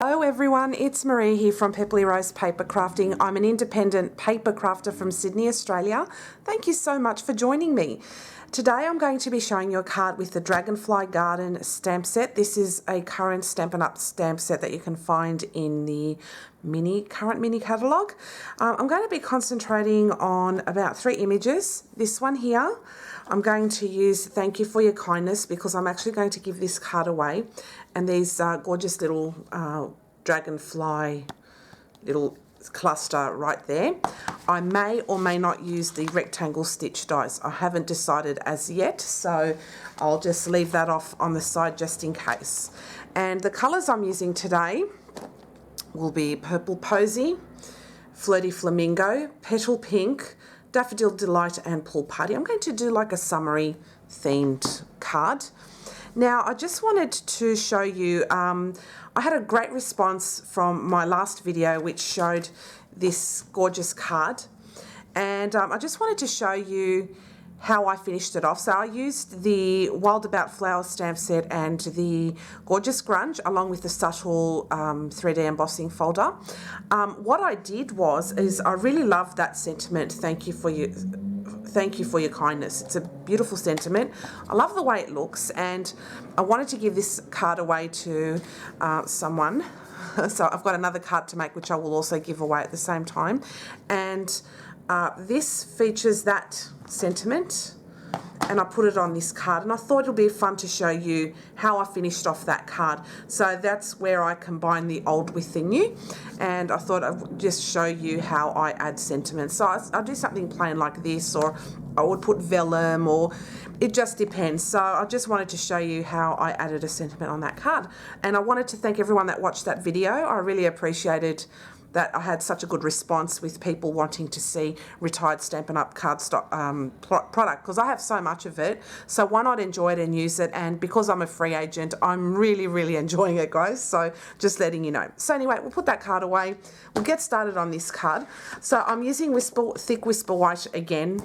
Hello everyone, it's Marie here from Pepperly Rose Paper Crafting. I'm an independent paper crafter from Sydney, Australia. Thank you so much for joining me. Today I'm going to be showing you a card with the Dragonfly Garden stamp set. This is a current Stampin' Up stamp set that you can find in the current mini catalogue. I'm going to be concentrating on about 3 images. This one here, I'm going to use Thank You for Your Kindness because I'm actually going to give this card away. And these gorgeous little dragonfly little cluster right there. I may or may not use the rectangle stitch dies. I haven't decided as yet, so I'll just leave that off on the side just in case. And the colours I'm using today will be Purple Posy, Flirty Flamingo, Petal Pink, Daffodil Delight and Pool Party. I'm going to do like a summery themed card. Now, I just wanted to show you, I had a great response from my last video which showed this gorgeous card, and I just wanted to show you how I finished it off. So I used the Wild About Flower stamp set and the Gorgeous Grunge along with the subtle 3D embossing folder. What I did is I really loved that sentiment, Thank you for your kindness. It's a beautiful sentiment. I love the way it looks, and I wanted to give this card away to someone. So I've got another card to make which I will also give away at the same time. And this features that sentiment, and I put it on this card, and I thought it would be fun to show you how I finished off that card. So that's where I combine the old with the new, and I thought I would just show you how I add sentiment. So I'll do something plain like this, or I would put vellum, or it just depends. So I just wanted to show you how I added a sentiment on that card. And I wanted to thank everyone that watched that video. I really appreciated that I had such a good response with people wanting to see retired Stampin' Up cardstock product, because I have so much of it. So why not enjoy it and use it? And because I'm a free agent, I'm really enjoying it, guys. So just letting you know. So anyway, we'll put that card away. We'll get started on this card. So I'm using thick Whisper White again,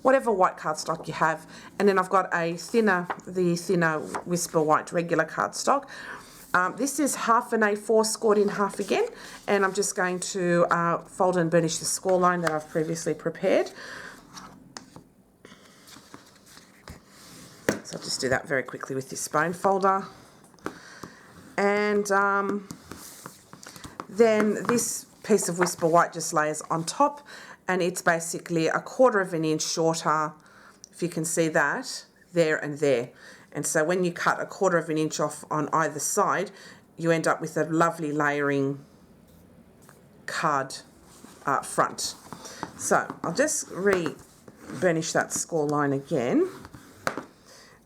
whatever white cardstock you have. And then I've got the thinner Whisper White regular cardstock. This is half an A4 scored in half again, and I'm just going to fold and burnish the score line that I've previously prepared. So I'll just do that very quickly with this bone folder. And then this piece of Whisper White just layers on top, and it's basically 1/4 inch shorter, if you can see that, there and there. And so when you cut 1/4 inch off on either side, you end up with a lovely layering card front. So I'll just re-burnish that score line again,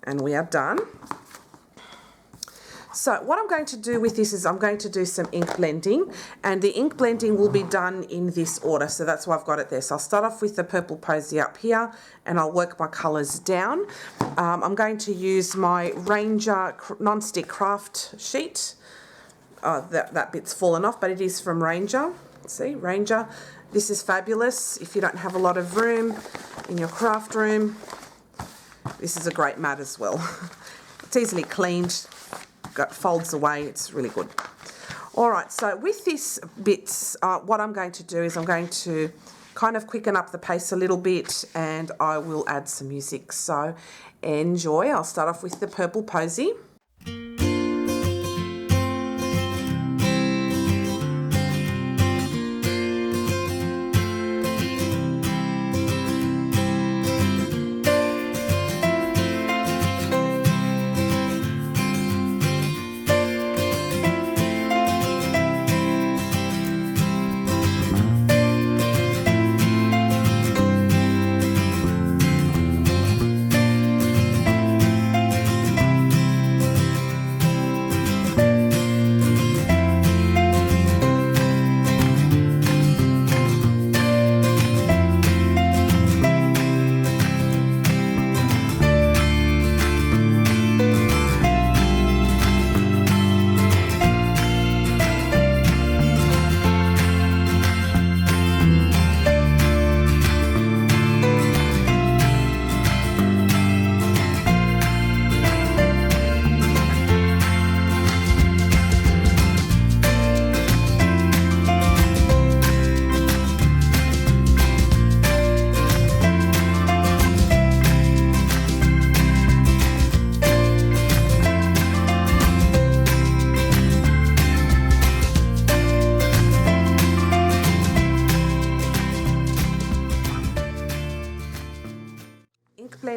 and we are done. So what I'm going to do with this is I'm going to do some ink blending, and the ink blending will be done in this order, so that's why I've got it there. So I'll start off with the Purple Posy up here, and I'll work my colours down. I'm going to use my Ranger non-stick craft sheet. That bit's fallen off, but it is from Ranger. See, Ranger. This is fabulous if you don't have a lot of room in your craft room. This is a great mat as well. It's easily cleaned. Folds away, it's really good. All right, so with this bits, what I'm going to do is I'm going to kind of quicken up the pace a little bit, and I will add some music. So enjoy. I'll start off with the Purple Posy.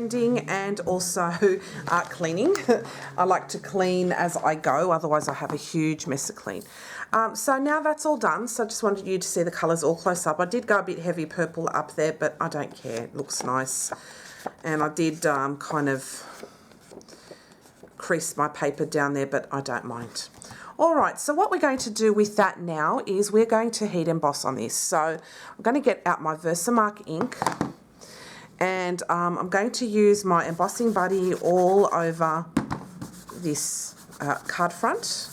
blending and also cleaning. I like to clean as I go, otherwise I have a huge mess of clean. So now that's all done, so I just wanted you to see the colours all close up. I did go a bit heavy purple up there, but I don't care, it looks nice. And I did kind of crease my paper down there, but I don't mind. Alright, so what we're going to do with that now is we're going to heat emboss on this. So I'm going to get out my Versamark ink, and I'm going to use my embossing buddy all over this card front.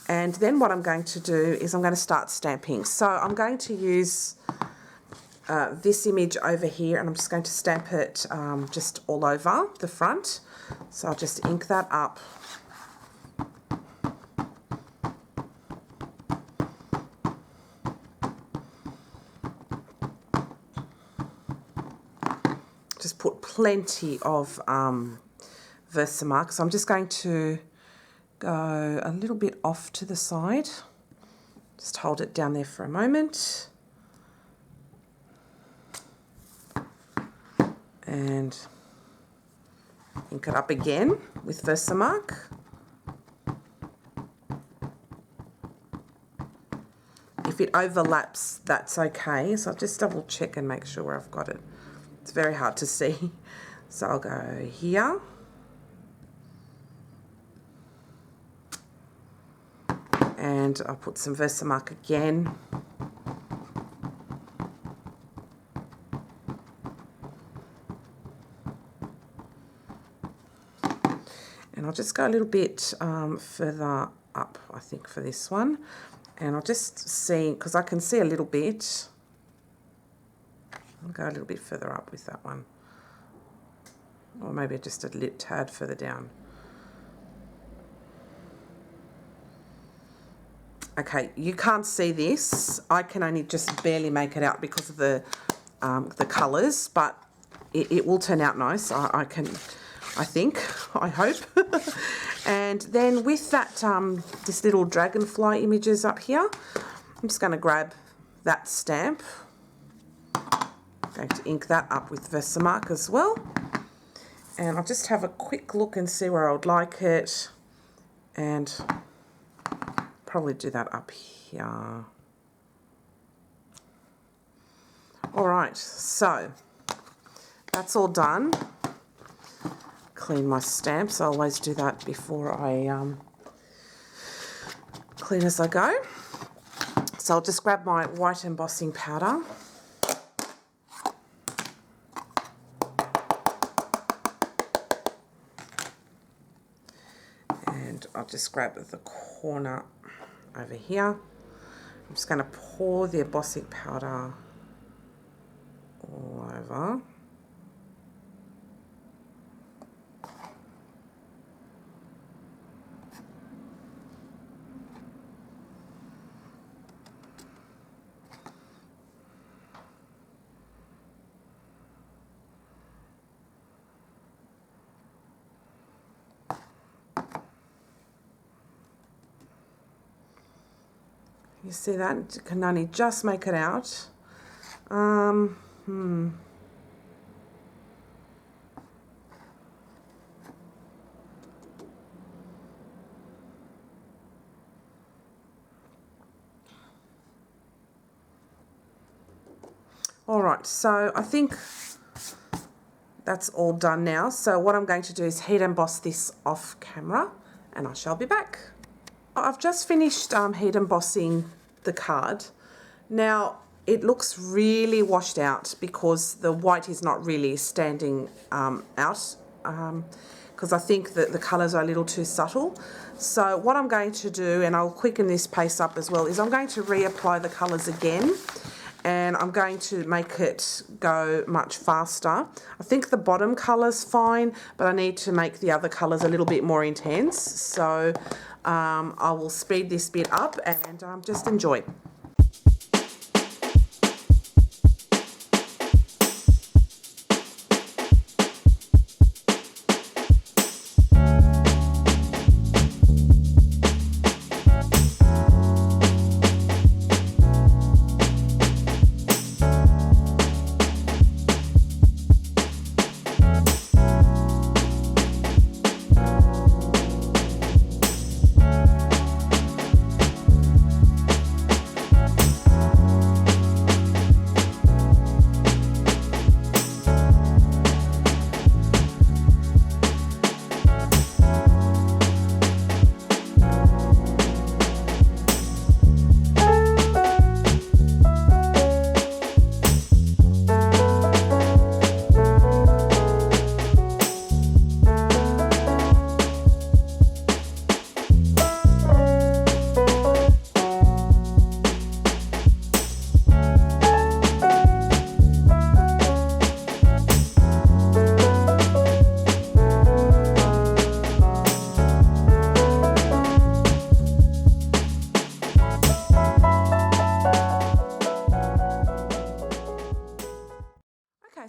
And then what I'm going to do is I'm going to start stamping. So I'm going to use this image over here, and I'm just going to stamp it just all over the front. So I'll just ink that up. Just put plenty of Versamark. So I'm just going to go a little bit off to the side. Just hold it down there for a moment. And ink it up again with Versamark. If it overlaps, that's okay. So I'll just double check and make sure where I've got it. It's very hard to see. So I'll go here. And I'll put some Versamark again. And I'll just go a little bit further up, I think, for this one. And I'll just see, because I can see a little bit. I'll go a little bit further up with that one. Or maybe just a little tad further down. Okay, you can't see this. I can only just barely make it out because of the colours, but it will turn out nice. I think, I hope. And then with that, this little dragonfly images up here, I'm just going to grab that stamp. I'm going to ink that up with Versamark as well. And I'll just have a quick look and see where I would like it. And probably do that up here. Alright, so that's all done. Clean my stamps. I always do that before I clean as I go. So I'll just grab my white embossing powder. And I'll just grab the corner over here. I'm just going to pour the embossing powder all over. You see that? You can only just make it out. Alright, so I think that's all done now. So what I'm going to do is heat emboss this off camera, and I shall be back. I've just finished heat embossing the card. Now it looks really washed out because the white is not really standing out because I think that the colours are a little too subtle. So what I'm going to do, and I'll quicken this pace up as well, is I'm going to reapply the colours again, and I'm going to make it go much faster. I think the bottom colour's fine, but I need to make the other colours a little bit more intense. So I will speed this bit up and just enjoy.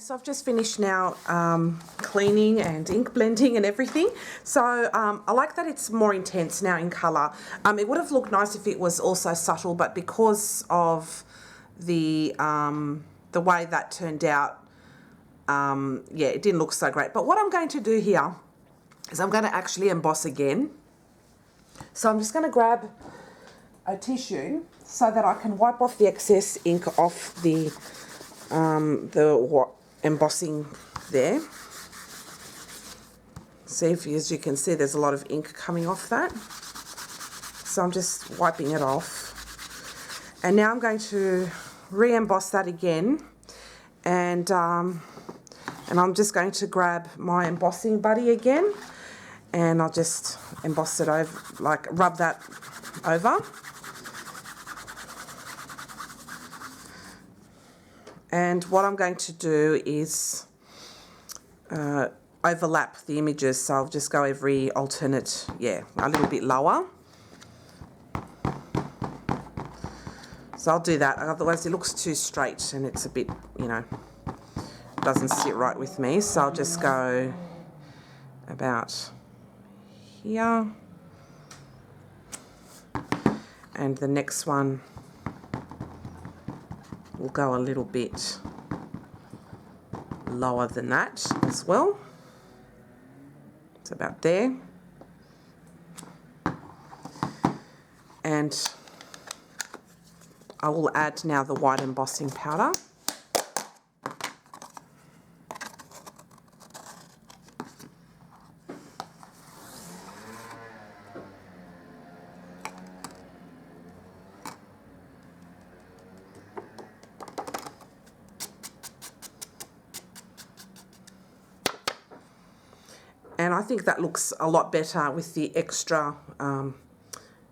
So I've just finished now cleaning and ink blending and everything. So I like that it's more intense now in colour. It would have looked nice if it was also subtle, but because of the way that turned out, yeah, it didn't look so great. But what I'm going to do here is I'm going to actually emboss again. So I'm just going to grab a tissue so that I can wipe off the excess ink off the embossing there. See, if as you can see, there's a lot of ink coming off that. So I'm just wiping it off. And now I'm going to re-emboss that again. And I'm just going to grab my embossing buddy again. And I'll just emboss it over, like rub that over. And what I'm going to do is overlap the images, so I'll just go every alternate, yeah, a little bit lower. So I'll do that, otherwise it looks too straight and it's a bit, you know, doesn't sit right with me. So I'll just go about here. And the next one will go a little bit lower than that as well. It's about there. And I will add now the white embossing powder. And I think that looks a lot better with the extra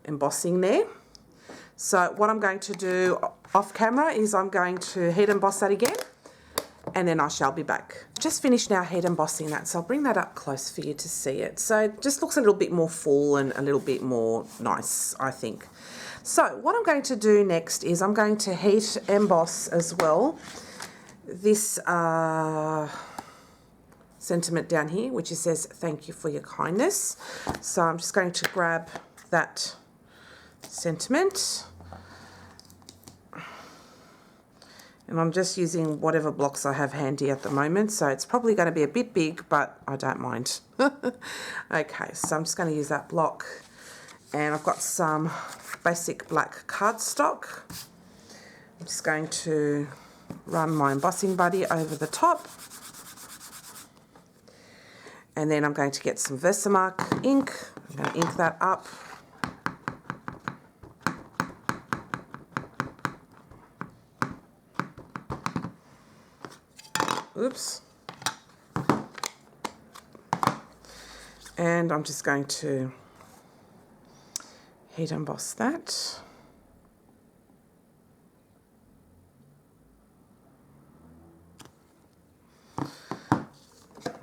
embossing there. So what I'm going to do off camera is I'm going to heat emboss that again, and then I shall be back. Just finished now heat embossing that, so I'll bring that up close for you to see it. So it just looks a little bit more full and a little bit more nice, I think. So what I'm going to do next is I'm going to heat emboss as well this sentiment down here, which it says, "Thank you for your kindness." So I'm just going to grab that sentiment. And I'm just using whatever blocks I have handy at the moment. So it's probably going to be a bit big, but I don't mind. Okay, so I'm just going to use that block. And I've got some basic black cardstock. I'm just going to run my embossing buddy over the top. And then I'm going to get some Versamark ink. I'm going to ink that up. Oops. And I'm just going to heat emboss that.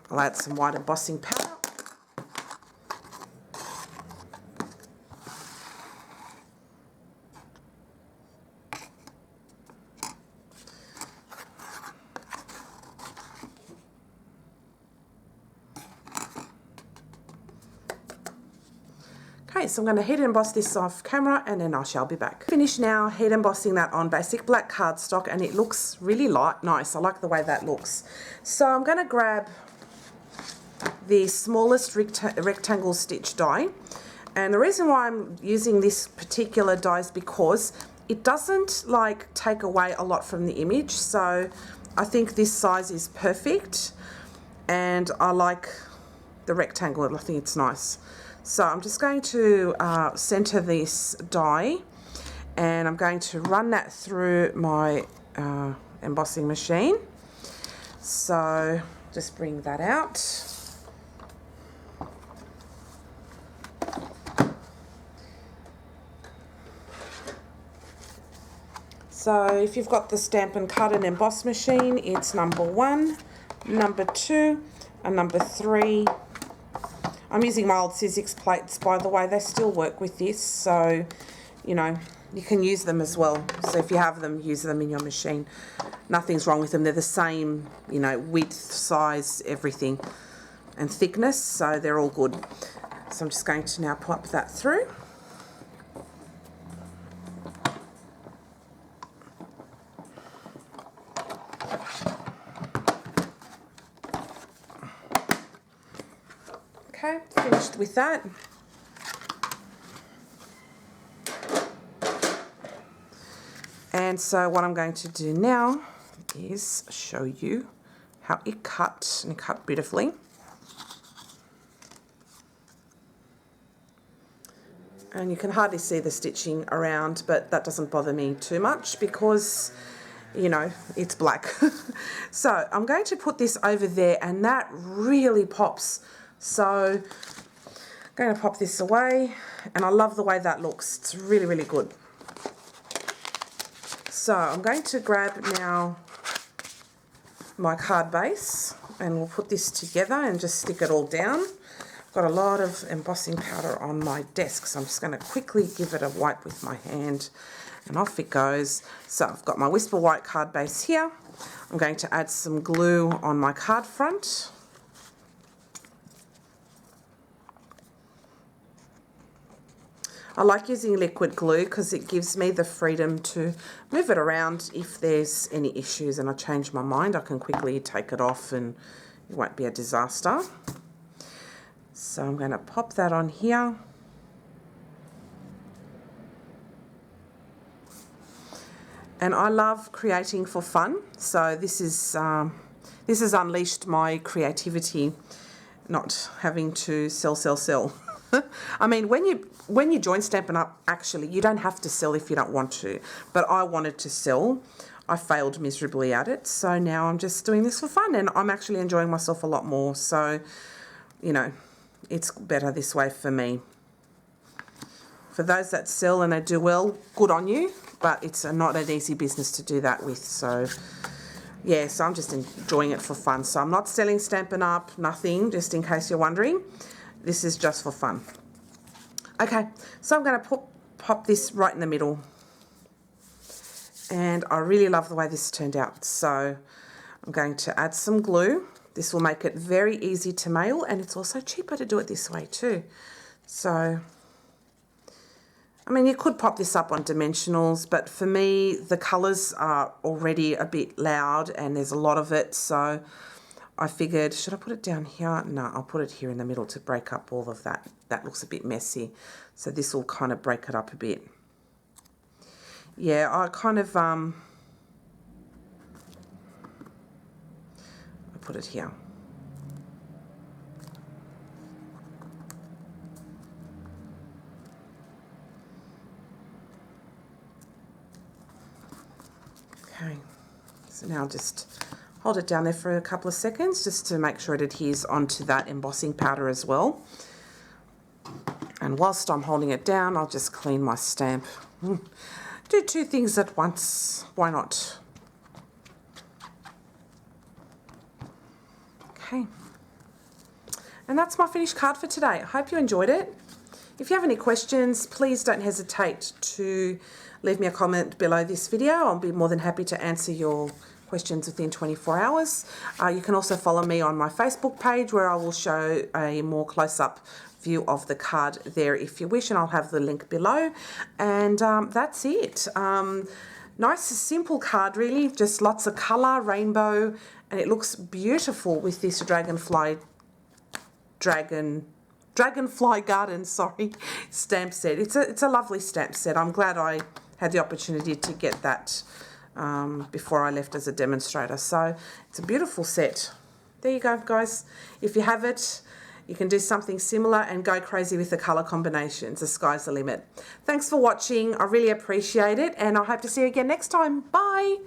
I'll add some white embossing powder. Okay, so I'm going to heat emboss this off camera and then I shall be back. Finished now heat embossing that on basic black cardstock, and it looks really nice. I like the way that looks. So I'm going to grab the smallest rectangle stitch die, and the reason why I'm using this particular die is because it doesn't like take away a lot from the image, so I think this size is perfect, and I like the rectangle. I think it's nice. So I'm just going to center this die, and I'm going to run that through my embossing machine. So just bring that out. So if you've got the Stampin' Cut and Emboss machine, it's number 1, number 2, and number 3. I'm using my old Sizzix plates, by the way. They still work with this, so you know, you can use them as well. So if you have them, use them in your machine. Nothing's wrong with them. They're the same, you know, width, size, everything, and thickness, so they're all good. So I'm just going to now pop that through. Okay, finished with that. And so what I'm going to do now is show you how it cut, and it cut beautifully. And you can hardly see the stitching around, but that doesn't bother me too much because, you know, it's black. So I'm going to put this over there, and that really pops. So I'm going to pop this away, and I love the way that looks. It's really, really good. So I'm going to grab now my card base, and we'll put this together and just stick it all down. Got a lot of embossing powder on my desk, so I'm just going to quickly give it a wipe with my hand, and off it goes. So I've got my Whisper White card base here. I'm going to add some glue on my card front. I like using liquid glue because it gives me the freedom to move it around if there's any issues and I change my mind. I can quickly take it off and it won't be a disaster. So I'm going to pop that on here. And I love creating for fun. So this has unleashed my creativity, not having to sell. I mean, when you join Stampin' Up, actually, you don't have to sell if you don't want to. But I wanted to sell. I failed miserably at it. So now I'm just doing this for fun, and I'm actually enjoying myself a lot more. So, you know, it's better this way for me. For those that sell and they do well, good on you. But it's not an easy business to do that with. So, yeah, so I'm just enjoying it for fun. So I'm not selling Stampin' Up, nothing, just in case you're wondering. This is just for fun. Okay, so I'm going to pop this right in the middle. And I really love the way this turned out. So I'm going to add some glue. This will make it very easy to mail, and it's also cheaper to do it this way too. So, I mean, you could pop this up on dimensionals, but for me, the colours are already a bit loud and there's a lot of it. So I figured, should I put it down here? No, I'll put it here in the middle to break up all of that. That looks a bit messy. So this will kind of break it up a bit. Yeah, I kind of, I'll put it here. Okay, so now just hold it down there for a couple of seconds just to make sure it adheres onto that embossing powder as well. And whilst I'm holding it down, I'll just clean my stamp. Do two things at once. Why not? Okay. And that's my finished card for today. I hope you enjoyed it. If you have any questions, please don't hesitate to leave me a comment below this video. I'll be more than happy to answer your questions within 24 hours. You can also follow me on my Facebook page where I will show a more close-up view of the card there if you wish, and I'll have the link below. And that's it. Nice, simple card really, just lots of colour, rainbow, and it looks beautiful with this Dragonfly Garden, stamp set. It's a lovely stamp set. I'm glad I had the opportunity to get that before I left as a demonstrator. So it's a beautiful set. There you go, guys. If you have it, you can do something similar and go crazy with the colour combinations. The sky's the limit. Thanks for watching. I really appreciate it, and I hope to see you again next time. Bye.